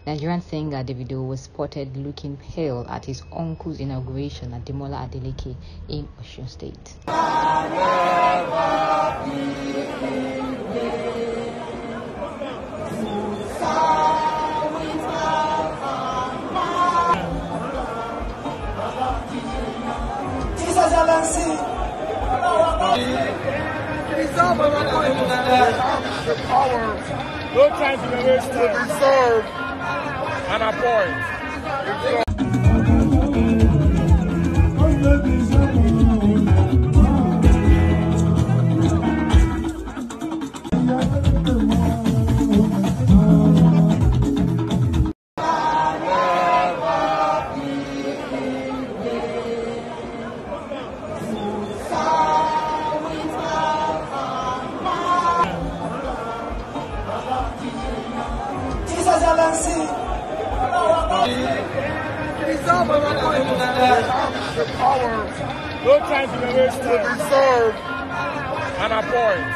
Nigerian singer Davido was spotted looking pale at his uncle's inauguration at Demola Adeleke in Osun State. No time to be wasted. To serve and appoint. No time to be wasted. To serve and appoint.